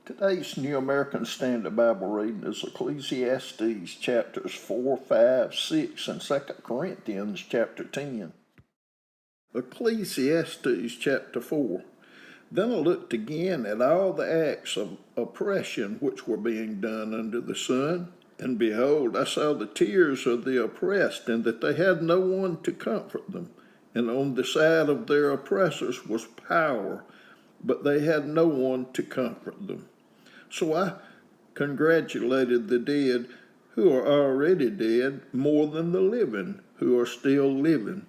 Today's New American Standard Bible reading is Ecclesiastes chapters 4, 5, 6, and 2 Corinthians chapter 10. Ecclesiastes chapter 4. Then I looked again at all the acts of oppression which were being done under the sun, and behold, I saw the tears of the oppressed, and that they had no one to comfort them. And on the side of their oppressors was power, but they had no one to comfort them. So I congratulated the dead who are already dead more than the living who are still living.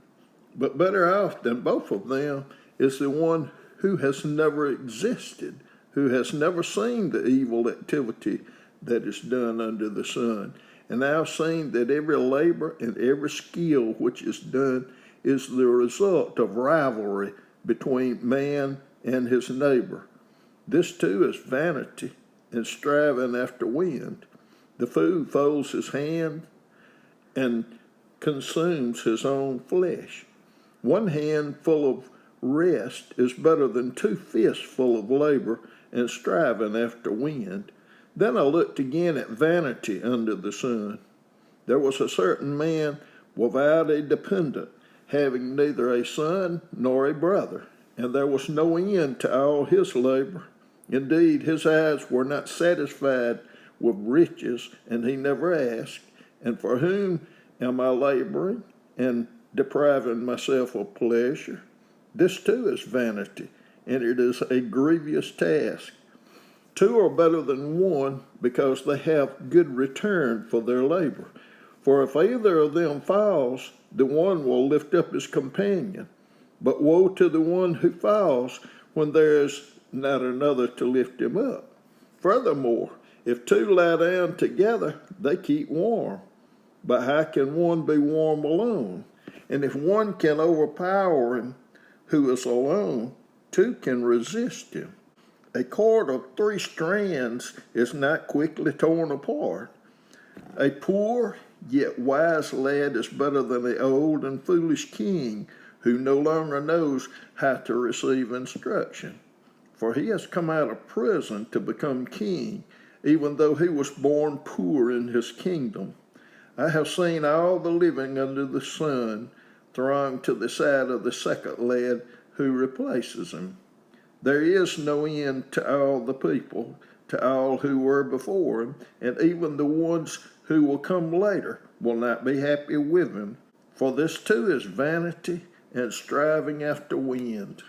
But better off than both of them is the one who has never existed, who has never seen the evil activity that is done under the sun. And I have seen that every labor and every skill which is done is the result of rivalry between man and his neighbor. This too is vanity and striving after wind. The fool folds his hand and consumes his own flesh. One hand full of rest is better than two fists full of labor and striving after wind. Then I looked again at vanity under the sun. There was a certain man without a dependent, having neither a son nor a brother, and there was no end to all his labor. Indeed, his eyes were not satisfied with riches, and he never asked, and for whom am I laboring and depriving myself of pleasure? This too is vanity, and it is a grievous task. Two are better than one, because they have good return for their labor. For if either of them falls, the one will lift up his companion. But woe to the one who falls when there is not another to lift him up. Furthermore, if two lie down together, they keep warm. But how can one be warm alone? And if one can overpower him who is alone, two can resist him. A cord of 3 strands is not quickly torn apart. A poor yet wise lad is better than an old and foolish king who no longer knows how to receive instruction. For he has come out of prison to become king, even though he was born poor in his kingdom. I have seen all the living under the sun throng to the side of the second lad who replaces him. There is no end to all the people, to all who were before him, and even the ones who will come later will not be happy with him. For this too is vanity and striving after wind.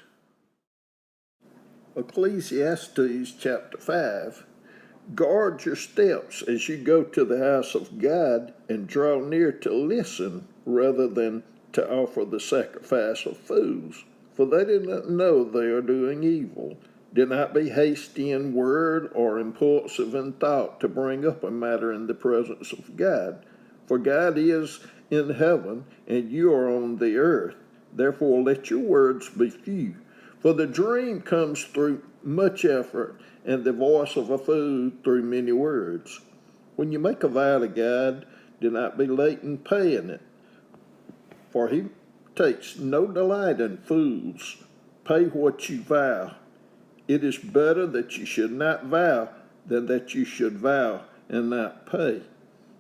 Ecclesiastes chapter 5. Guard your steps as you go to the house of God, and draw near to listen rather than to offer the sacrifice of fools. For they do not know they are doing evil. Do not be hasty in word or impulsive in thought to bring up a matter in the presence of God. For God is in heaven, and you are on the earth. Therefore let your words be few. For the dream comes through much effort, and the voice of a fool through many words. When you make a vow to God, do not be late in paying it, for he takes no delight in fools. Pay what you vow. It is better that you should not vow than that you should vow and not pay.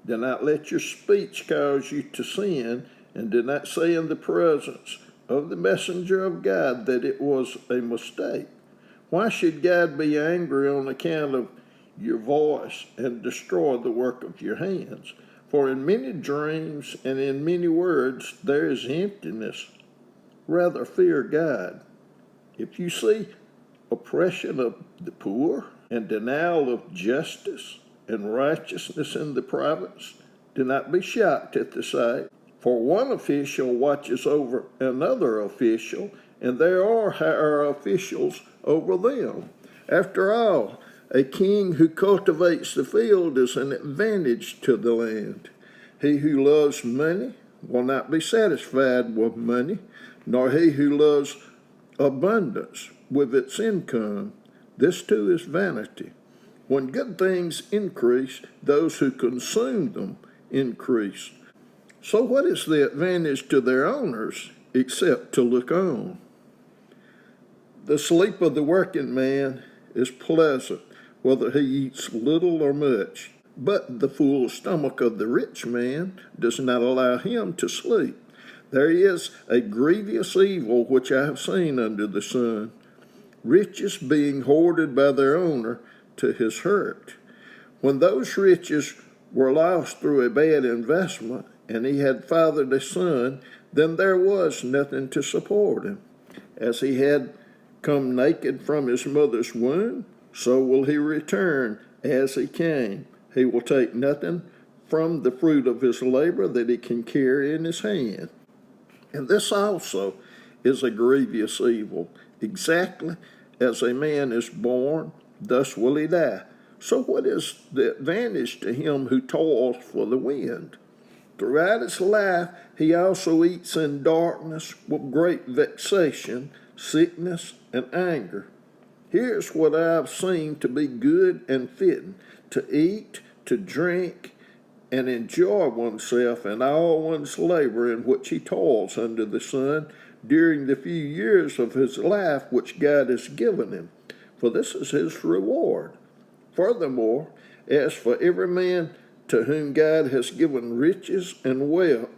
Do not let your speech cause you to sin, and do not say in the presence of the messenger of God that it was a mistake. Why should God be angry on account of your voice and destroy the work of your hands? For in many dreams and in many words there is emptiness. Rather fear God. If you see oppression of the poor and denial of justice and righteousness in the province, do not be shocked at the sight. For one official watches over another official, and there are higher officials over them. After all, a king who cultivates the field is an advantage to the land. He who loves money will not be satisfied with money, nor he who loves abundance with its income. This too is vanity. When good things increase, those who consume them increase. So what is the advantage to their owners except to look on? The sleep of the working man is pleasant, whether he eats little or much. But the full stomach of the rich man does not allow him to sleep. There is a grievous evil which I have seen under the sun, riches being hoarded by their owner to his hurt. When those riches were lost through a bad investment, and he had fathered a son, then there was nothing to support him. As he had come naked from his mother's womb, so will he return as he came. He will take nothing from the fruit of his labor that he can carry in his hand. And this also is a grievous evil. Exactly as a man is born, thus will he die. So what is the advantage to him who toils for the wind? Throughout his life, he also eats in darkness with great vexation, sickness, and anger. Here's what I have seen to be good and fitting, to eat, to drink, and enjoy oneself in all one's labor in which he toils under the sun during the few years of his life which God has given him, for this is his reward. Furthermore, as for every man to whom God has given riches and wealth,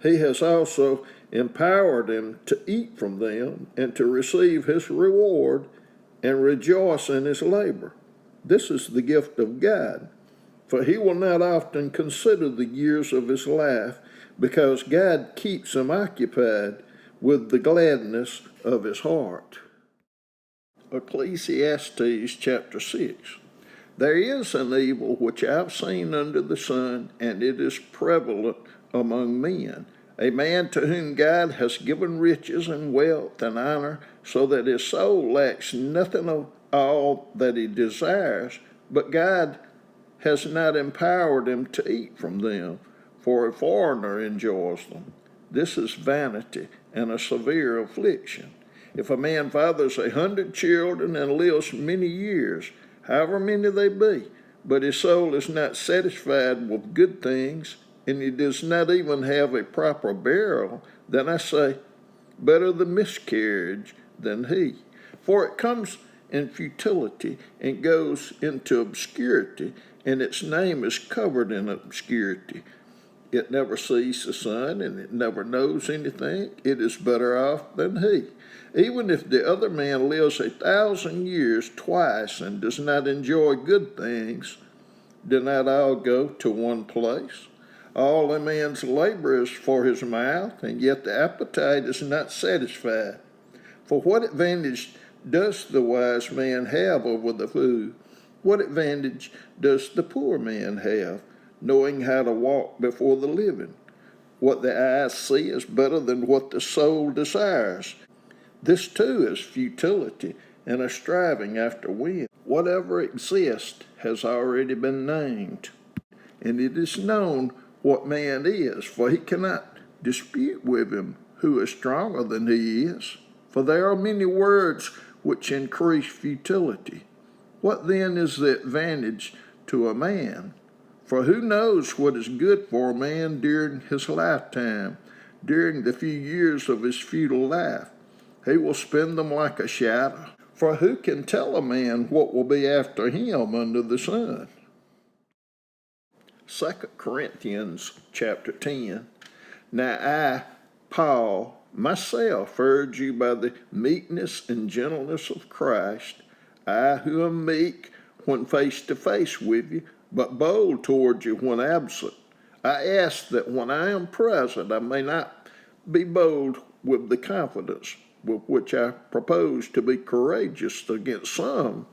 he has also empowered him to eat from them and to receive his reward and rejoice in his labor. This is the gift of God, for he will not often consider the years of his life, because God keeps him occupied with the gladness of his heart. Ecclesiastes chapter 6. There is an evil which I have seen under the sun, and it is prevalent among men. A man to whom God has given riches and wealth and honor, so that his soul lacks nothing of all that he desires, but God has not empowered him to eat from them, for a foreigner enjoys them. This is vanity and a severe affliction. If a man fathers 100 children and lives many years, however many they be, but his soul is not satisfied with good things, and he does not even have a proper burial, then I say, better the miscarriage than he. For it comes in futility and goes into obscurity, and its name is covered in obscurity. It never sees the sun, and it never knows anything. It is better off than he. Even if the other man lives 1,000 years twice and does not enjoy good things, do not all go to one place? All a man's labor is for his mouth, and yet the appetite is not satisfied. For what advantage does the wise man have over the fool? What advantage does the poor man have, knowing how to walk before the living? What the eyes see is better than what the soul desires. This too is futility and a striving after wind. Whatever exists has already been named, and it is known what man is, for he cannot dispute with him who is stronger than he is. For there are many words which increase futility. What then is the advantage to a man? For who knows what is good for a man during his lifetime, during the few years of his futile life? He will spend them like a shadow. For who can tell a man what will be after him under the sun? 2 Corinthians chapter 10. Now I, Paul, myself urge you by the meekness and gentleness of Christ, I who am meek when face to face with you, but bold toward you when absent. I ask that when I am present I may not be bold with the confidence with which I propose to be courageous against some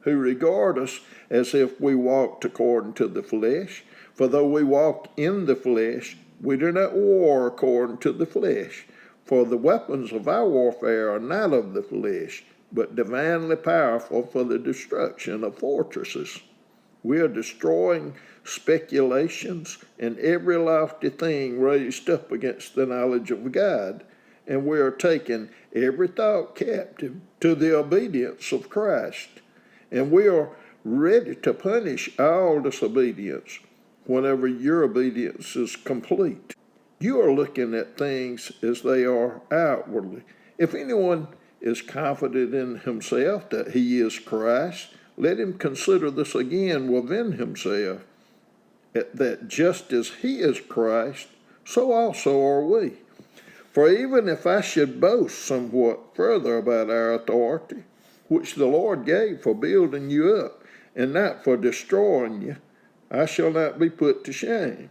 who regard us as if we walked according to the flesh. For though we walk in the flesh, we do not war according to the flesh. For the weapons of our warfare are not of the flesh, but divinely powerful for the destruction of fortresses. We are destroying speculations and every lofty thing raised up against the knowledge of God, and we are taking every thought captive to the obedience of Christ. And we are ready to punish all disobedience whenever your obedience is complete. You are looking at things as they are outwardly. If anyone is confident in himself that he is Christ, let him consider this again within himself, that just as he is Christ, so also are we. For even if I should boast somewhat further about our authority, which the Lord gave for building you up, and not for destroying you, I shall not be put to shame.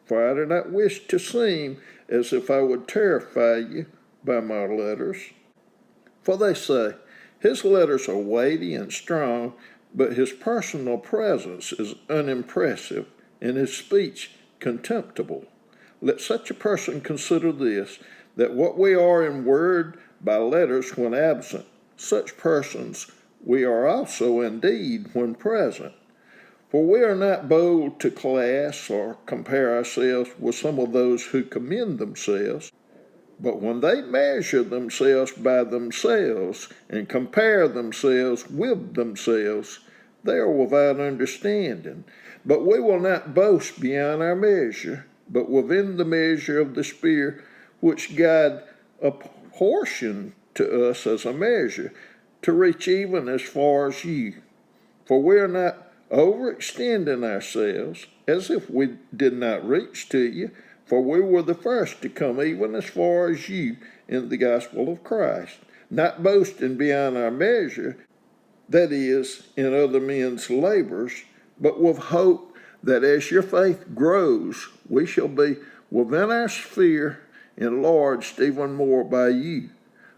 For I do not wish to seem as if I would terrify you by my letters. For they say, his letters are weighty and strong, but his personal presence is unimpressive, and his speech contemptible. Let such a person consider this, that what we are in word by letters when absent, such persons we are also indeed when present. For we are not bold to class or compare ourselves with some of those who commend themselves, but when they measure themselves by themselves and compare themselves with themselves, they are without understanding. But we will not boast beyond our measure, but within the measure of the Spirit which God apportioned to us as a measure, to reach even as far as you. For we are not overextending ourselves, as if we did not reach to you, for we were the first to come even as far as you in the gospel of Christ, not boasting beyond our measure, that is, in other men's labors, but with hope that as your faith grows, we shall be within our sphere enlarged even more by you,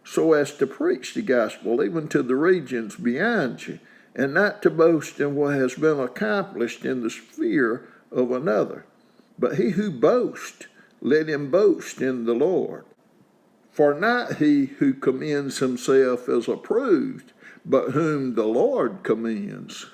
so as to preach the gospel even to the regions beyond you, and not to boast in what has been accomplished in the sphere of another. But he who boasts, let him boast in the Lord. For not he who commends himself is approved, but whom the Lord commends.